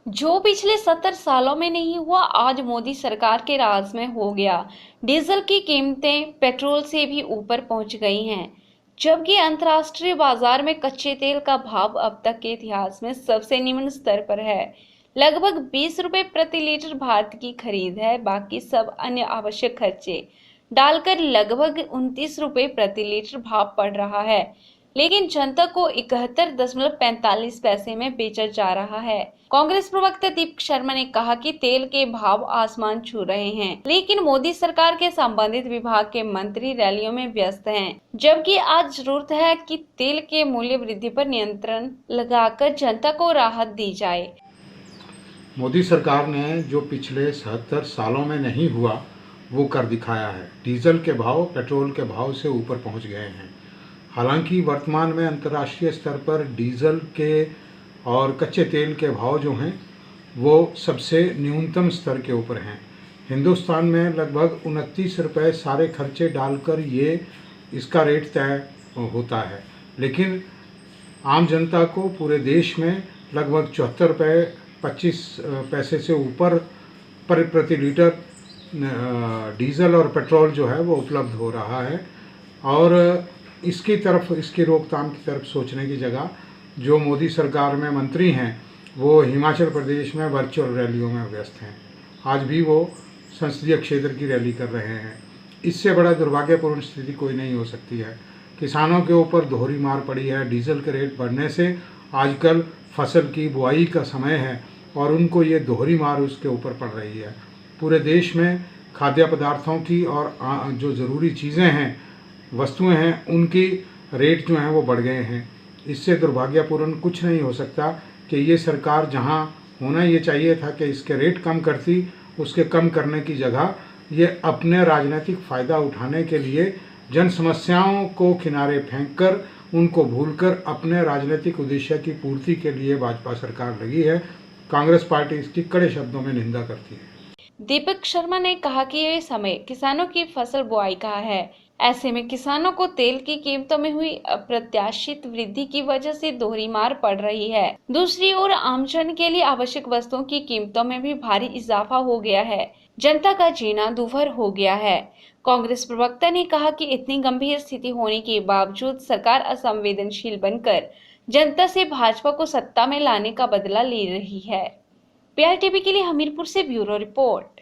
जो पिछले 70 सालों में नहीं हुआ, आज मोदी सरकार के राज में हो गया। डीजल की कीमतें पेट्रोल से भी ऊपर पहुंच गई हैं, जबकि अंतर्राष्ट्रीय बाजार में कच्चे तेल का भाव अब तक के इतिहास में सबसे निम्न स्तर पर है। लगभग 20 रुपए प्रति लीटर भारत की खरीद है। बाकी सब अन्य आवश्यक खर्चे डालकर लगभग 29 रुपए प्रति लीटर भाव पड़ रहा है, लेकिन जनता को 71.45 पैसे में बेचा जा रहा है। कांग्रेस प्रवक्ता दीपक शर्मा ने कहा कि तेल के भाव आसमान छू रहे हैं, लेकिन मोदी सरकार के संबंधित विभाग के मंत्री रैलियों में व्यस्त हैं, जबकि आज जरूरत है कि तेल के मूल्य वृद्धि पर नियंत्रण लगाकर जनता को राहत दी जाए। मोदी सरकार ने जो पिछले 70 सालों में नहीं हुआ वो कर दिखाया है। डीजल के भाव पेट्रोल के भाव से ऊपर पहुंच गए हैं। हालांकि वर्तमान में अंतर्राष्ट्रीय स्तर पर डीजल के और कच्चे तेल के भाव जो हैं वो सबसे न्यूनतम स्तर के ऊपर हैं। हिंदुस्तान में लगभग 29 रुपये सारे खर्चे डालकर ये इसका रेट तय होता है, लेकिन आम जनता को पूरे देश में लगभग 74 रुपये 25 पैसे से ऊपर प्रति लीटर डीजल और पेट्रोल जो है वो उपलब्ध हो रहा है। और इसकी रोकथाम की तरफ सोचने की जगह जो मोदी सरकार में मंत्री हैं वो हिमाचल प्रदेश में वर्चुअल रैलियों में व्यस्त हैं। आज भी वो संसदीय क्षेत्र की रैली कर रहे हैं। इससे बड़ा दुर्भाग्यपूर्ण स्थिति कोई नहीं हो सकती है। किसानों के ऊपर दोहरी मार पड़ी है। डीजल के रेट बढ़ने से आजकल फसल की बुआई का समय है और उनको ये दोहरी मार उसके ऊपर पड़ रही है। पूरे देश में खाद्य पदार्थों की और जो ज़रूरी चीज़ें हैं, वस्तुएं हैं, उनकी रेट जो हैं वो बढ़ गए हैं। इससे दुर्भाग्यपूर्ण कुछ नहीं हो सकता कि ये सरकार जहां होना ये चाहिए था कि इसके रेट कम करती, उसके कम करने की जगह ये अपने राजनीतिक फ़ायदा उठाने के लिए जन समस्याओं को किनारे फेंककर उनको भूलकर अपने राजनीतिक उद्देश्य की पूर्ति के लिए भाजपा सरकार लगी है। कांग्रेस पार्टी इसकी कड़े शब्दों में निंदा करती है। दीपक शर्मा ने कहा कि ये समय किसानों की फसल बुआई का है। ऐसे में किसानों को तेल की कीमतों में हुई अप्रत्याशित वृद्धि की वजह से दोहरी मार पड़ रही है। दूसरी ओर आमजन के लिए आवश्यक वस्तुओं की कीमतों में भी भारी इजाफा हो गया है। जनता का जीना दूभर हो गया है। कांग्रेस प्रवक्ता ने कहा कि इतनी गंभीर स्थिति होने के बावजूद सरकार असंवेदनशील बनकर जनता से भाजपा को सत्ता में लाने का बदला ले रही है। PRTV के लिए हमीरपुर से ब्यूरो रिपोर्ट।